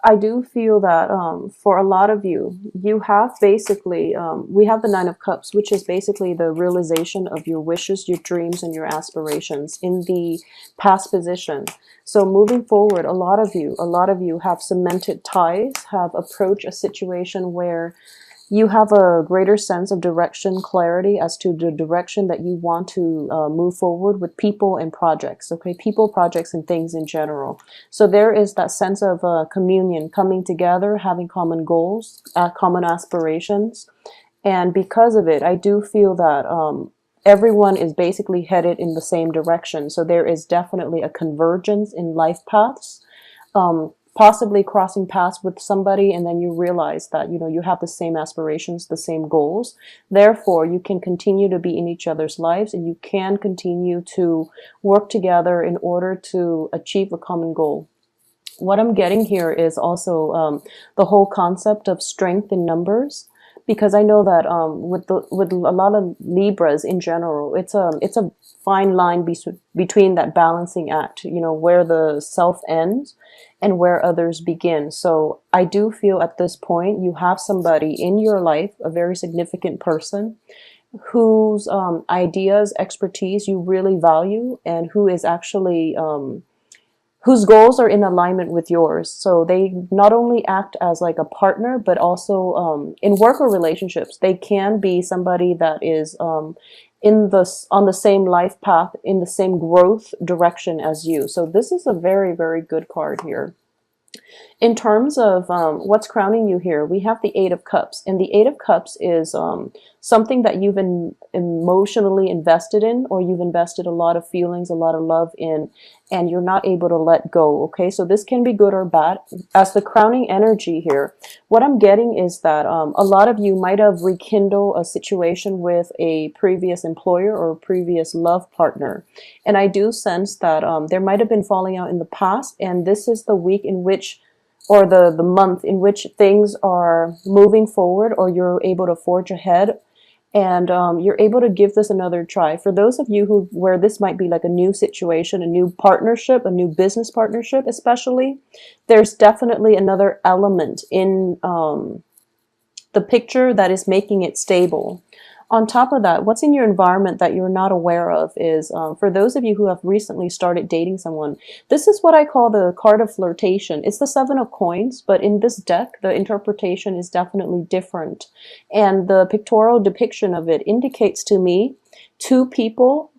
I do feel that for a lot of you, you have basically, we have the Nine of Cups, which is basically the realization of your wishes, your dreams, and your aspirations in the past position. So moving forward, a lot of you have cemented ties, have approached a situation where you have a greater sense of direction, clarity as to the direction that you want to move forward with people and projects, okay? People, projects, and things in general. So there is that sense of communion, coming together, having common goals, common aspirations. And because of it, I do feel that everyone is basically headed in the same direction. So there is definitely a convergence in life paths. Possibly crossing paths with somebody, and then you realize that you have the same aspirations, the same goals. Therefore, you can continue to be in each other's lives, and you can continue to work together in order to achieve a common goal. What I'm getting here is also the whole concept of strength in numbers, because I know that with a lot of Libras in general, it's a fine line between that balancing act, where the self ends and where others begin. So I do feel at this point you have somebody in your life, a very significant person, whose ideas, expertise you really value, and who is actually whose goals are in alignment with yours. So they not only act as like a partner, but also in work or relationships, they can be somebody that is on the same life path, in the same growth direction as you. So this is a very, very good card here. In terms of what's crowning you here, we have the Eight of Cups. And the Eight of Cups is something that you've been emotionally invested in, or you've invested a lot of feelings, a lot of love in, and you're not able to let go, okay? So this can be good or bad. As the crowning energy here, what I'm getting is that a lot of you might have rekindled a situation with a previous employer or a previous love partner. And I do sense that there might have been falling out in the past, and this is the week in which, or the month in which things are moving forward, or you're able to forge ahead, and you're able to give this another try. For those of you where this might be like a new situation, a new partnership, a new business partnership especially, there's definitely another element in the picture that is making it stable. On top of that, what's in your environment that you're not aware of is, for those of you who have recently started dating someone, this is what I call the card of flirtation. It's the Seven of Coins, but in this deck, the interpretation is definitely different. And the pictorial depiction of it indicates to me two people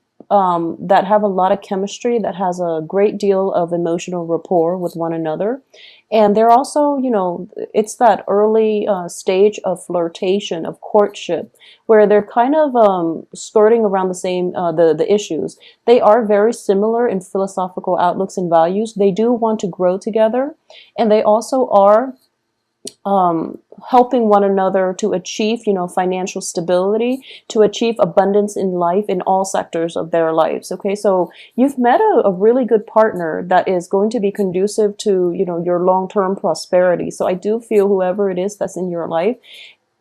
that have a lot of chemistry, that has a great deal of emotional rapport with one another. And they're also, it's that early stage of flirtation, of courtship, where they're kind of skirting around the same, the issues. They are very similar in philosophical outlooks and values. They do want to grow together, and they also are helping one another to achieve, financial stability, to achieve abundance in life in all sectors of their lives. Okay, so you've met a really good partner that is going to be conducive to, your long-term prosperity. So I do feel whoever it is that's in your life,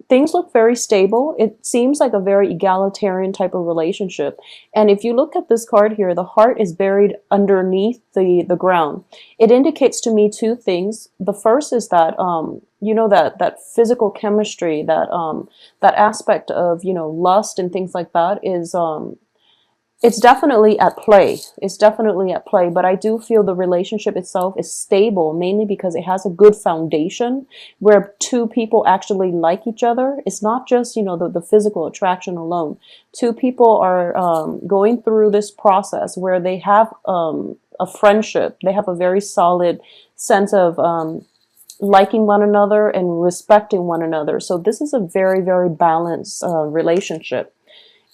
things look very stable. It seems like a very egalitarian type of relationship. And if you look at this card here, the heart is buried underneath the ground. It indicates to me two things. The first is that, that physical chemistry, that aspect of, lust and things like that is, it's definitely at play. It's definitely at play, but I do feel the relationship itself is stable, mainly because it has a good foundation where two people actually like each other. It's not just, the physical attraction alone. Two people are going through this process where they have a friendship. They have a very solid sense of liking one another and respecting one another. So this is a very, very balanced relationship.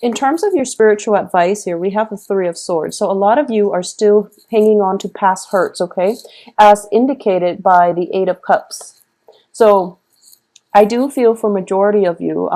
In terms of your spiritual advice here, we have the Three of Swords. So a lot of you are still hanging on to past hurts, okay? As indicated by the Eight of Cups. So I do feel for majority of you,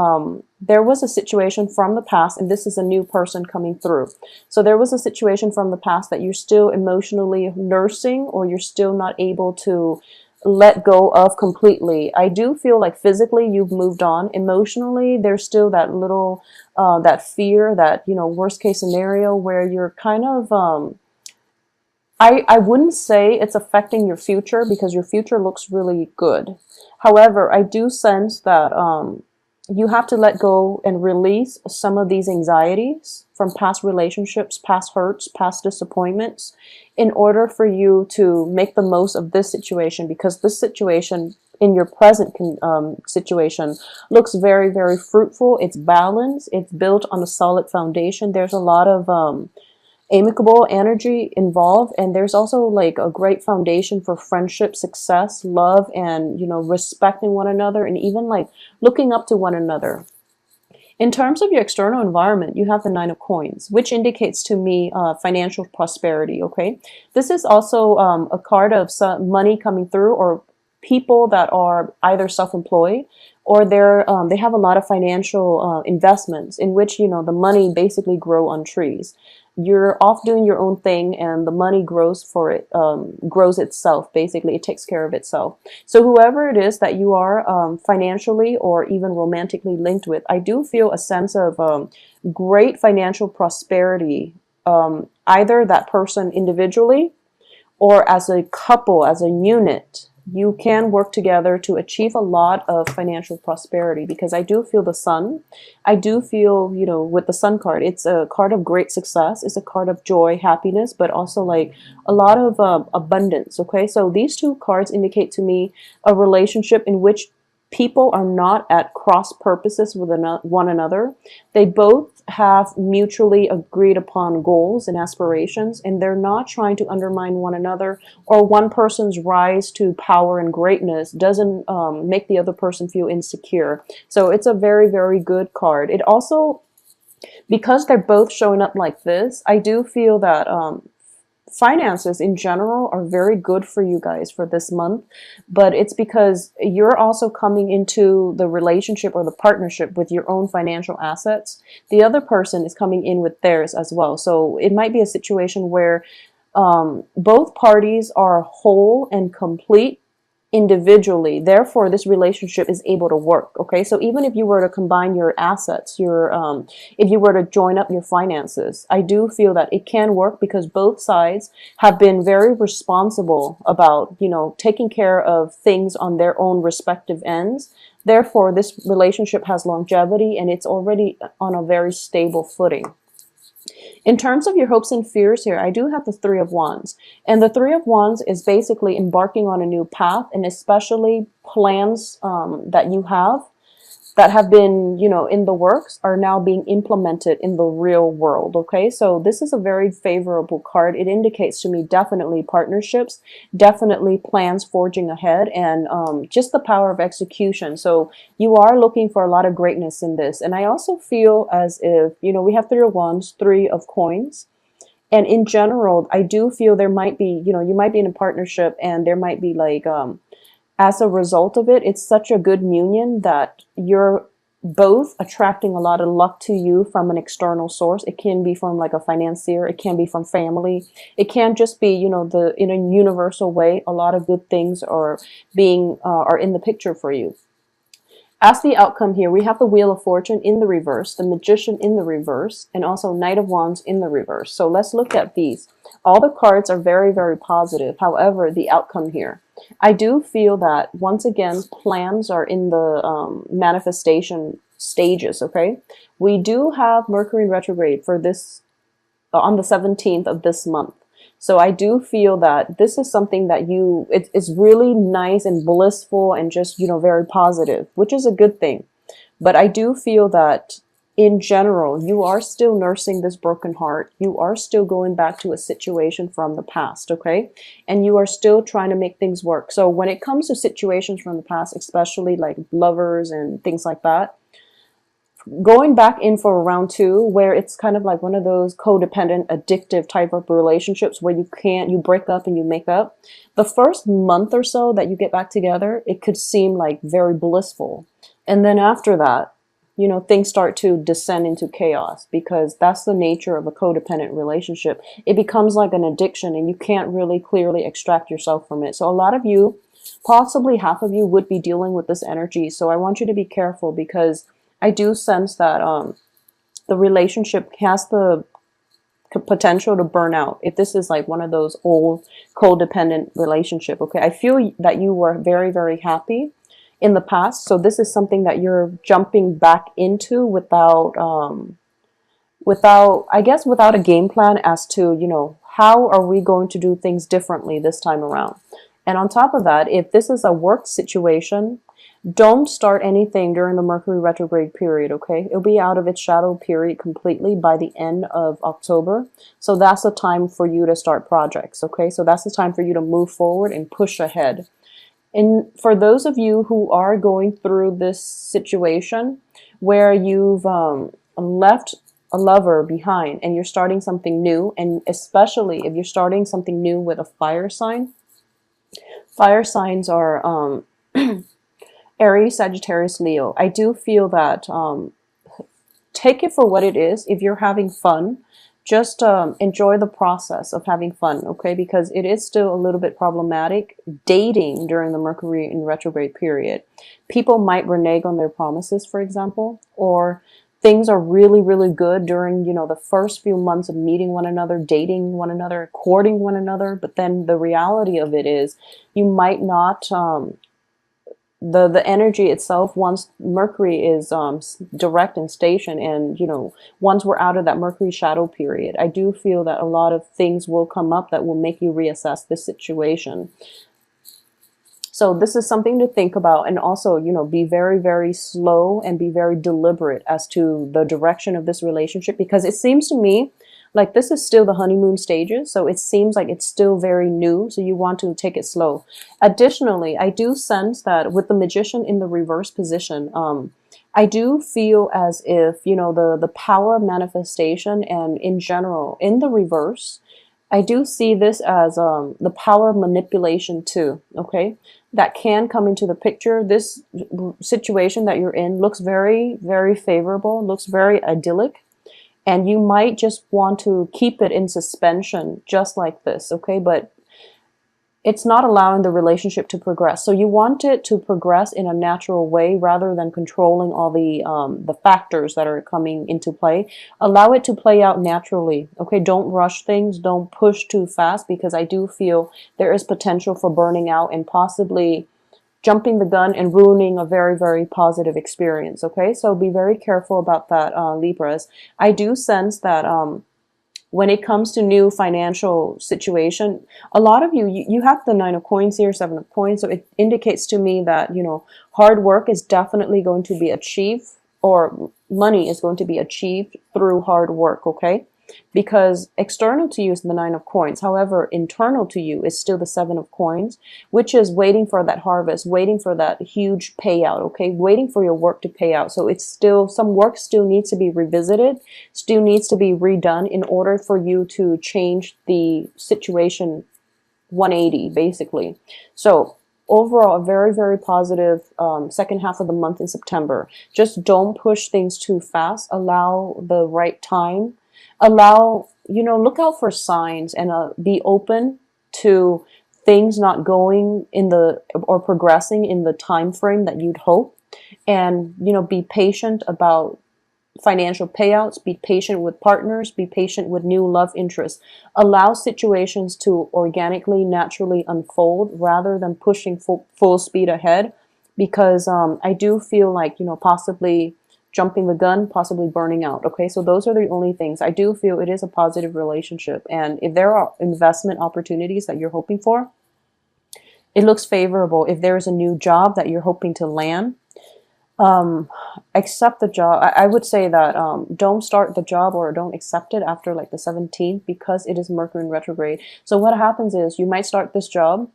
there was a situation from the past, and this is a new person coming through. So there was a situation from the past that you're still emotionally nursing, or you're still not able to let go of completely. I do feel like physically you've moved on. Emotionally, there's still that little, that fear, that, worst case scenario where you're kind of, I wouldn't say it's affecting your future because your future looks really good. However, I do sense that you have to let go and release some of these anxieties from past relationships, past hurts, past disappointments, in order for you to make the most of this situation, because this situation in your present situation looks very, very fruitful. It's balanced. It's built on a solid foundation. There's a lot of amicable energy involved, and there's also like a great foundation for friendship, success, love, and respecting one another, and even like looking up to one another. In terms of your external environment, you have the Nine of Coins, which indicates to me financial prosperity. Okay, this is also a card of some money coming through, or people that are either self-employed, or they have a lot of financial investments in which the money basically grow on trees. You're off doing your own thing, and the money grows for it, grows itself. Basically, it takes care of itself. So whoever it is that you are financially or even romantically linked with, I do feel a sense of great financial prosperity, either that person individually or as a couple, as a unit. You can work together to achieve a lot of financial prosperity, because I do feel the sun. I do feel, with the sun card, it's a card of great success. It's a card of joy, happiness, but also like a lot of abundance. Okay, so these two cards indicate to me a relationship in which people are not at cross purposes with one another. They both have mutually agreed upon goals and aspirations, and they're not trying to undermine one another, or one person's rise to power and greatness doesn't make the other person feel insecure. So it's a very, very good card. It also, because they're both showing up like this, I do feel that finances in general are very good for you guys for this month, but it's because you're also coming into the relationship or the partnership with your own financial assets. The other person is coming in with theirs as well. So it might be a situation where both parties are whole and complete individually. Therefore, this relationship is able to work. Okay, so even if you were to combine your assets, if you were to join up your finances, I do feel that it can work, because both sides have been very responsible about taking care of things on their own respective ends. Therefore, this relationship has longevity, and it's already on a very stable footing. In terms of your hopes and fears here, I do have the Three of Wands. And the Three of Wands is basically embarking on a new path, and especially plans that you have that have been, in the works are now being implemented in the real world. Okay, so this is a very favorable card. It indicates to me definitely partnerships, definitely plans forging ahead, and just the power of execution. So you are looking for a lot of greatness in this. And I also feel as if, we have Three of Wands, Three of Coins. And in general, I do feel there might be, you might be in a partnership, and there might be like, as a result of it, it's such a good union that you're both attracting a lot of luck to you from an external source. It can be from like a financier. It can be from family. It can just be, in a universal way, a lot of good things are in the picture for you. As the outcome here, we have the Wheel of Fortune in the reverse, the Magician in the reverse, and also Knight of Wands in the reverse. So let's look at these. All the cards are very, very positive. However, the outcome here, I do feel that, once again, plans are in the manifestation stages, okay? We do have Mercury in retrograde for this on the 17th of this month. So I do feel that this is something that it's really nice and blissful and just, very positive, which is a good thing. But I do feel that in general, you are still nursing this broken heart. You are still going back to a situation from the past, okay? And you are still trying to make things work. So when it comes to situations from the past, especially like lovers and things like that, going back in for round two, where it's kind of like one of those codependent, addictive type of relationships where you break up and you make up. The first month or so that you get back together, it could seem like very blissful. And then after that, things start to descend into chaos, because that's the nature of a codependent relationship. It becomes like an addiction, and you can't really clearly extract yourself from it. So a lot of you, possibly half of you, would be dealing with this energy. So I want you to be careful, because I do sense that the relationship has the potential to burn out. If this is like one of those old codependent relationship, okay, I feel that you were very, very happy in the past. So this is something that you're jumping back into without, I guess, without a game plan as to, how are we going to do things differently this time around? And on top of that, if this is a work situation, don't start anything during the Mercury retrograde period, okay? It'll be out of its shadow period completely by the end of October. So that's the time for you to start projects, okay? So that's the time for you to move forward and push ahead. And for those of you who are going through this situation where you've left a lover behind and you're starting something new, and especially if you're starting something new with a fire sign, fire signs are Aries, Sagittarius, Leo. I do feel that take it for what it is. If you're having fun, just enjoy the process of having fun, okay? Because it is still a little bit problematic dating during the Mercury in retrograde period. People might renege on their promises, for example, or things are really, really good during, the first few months of meeting one another, dating one another, courting one another. But then the reality of it is you might not, the energy itself, once Mercury is direct in station, and once we're out of that Mercury shadow period, I do feel that a lot of things will come up that will make you reassess this situation. So this is something to think about, and also, be very, very slow and be very deliberate as to the direction of this relationship, because it seems to me like this is still the honeymoon stages. So it seems like it's still very new. So you want to take it slow. Additionally, I do sense that with the Magician in the reverse position, I do feel as if, the power of manifestation and in general in the reverse, I do see this as the power of manipulation too, okay? That can come into the picture. This situation that you're in looks very, very favorable, looks very idyllic. And you might just want to keep it in suspension just like this, okay? But it's not allowing the relationship to progress. So you want it to progress in a natural way rather than controlling all the factors that are coming into play. Allow it to play out naturally, okay? Don't rush things. Don't push too fast, because I do feel there is potential for burning out and possibly jumping the gun and ruining a very, very positive experience, okay? So be very careful about that, Libras. I do sense that when it comes to new financial situation, a lot of you have the 9 of coins here, 7 of coins, so it indicates to me that, hard work is definitely going to be achieved, or money is going to be achieved through hard work, okay? Because external to you is the 9 of coins. However, internal to you is still the 7 of coins, which is waiting for that harvest, waiting for that huge payout, okay? Waiting for your work to pay out. So it's still, some work still needs to be revisited, still needs to be redone in order for you to change the situation 180, basically. So overall, a very, very positive second half of the month in September. Just don't push things too fast. Allow the right time. Allow, look out for signs, and be open to things not going in or progressing in the time frame that you'd hope. And, be patient about financial payouts, be patient with partners, be patient with new love interests. Allow situations to organically, naturally unfold rather than pushing full speed ahead, because I do feel like, possibly jumping the gun, possibly burning out. Okay, so those are the only things. I do feel it is a positive relationship. And if there are investment opportunities that you're hoping for, it looks favorable. If there is a new job that you're hoping to land, accept the job. I would say that don't start the job or don't accept it after like the 17th, because it is Mercury in retrograde. So what happens is you might start this job,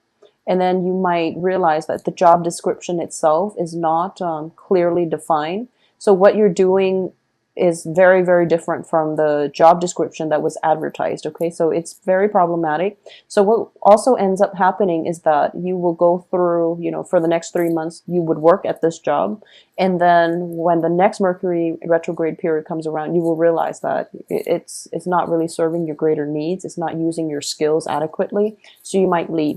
and then you might realize that the job description itself is not clearly defined. So what you're doing is very, very different from the job description that was advertised, okay? So it's very problematic. So what also ends up happening is that you will go through, for the next 3 months, you would work at this job. And then when the next Mercury retrograde period comes around, you will realize that it's not really serving your greater needs. It's not using your skills adequately. So you might leave.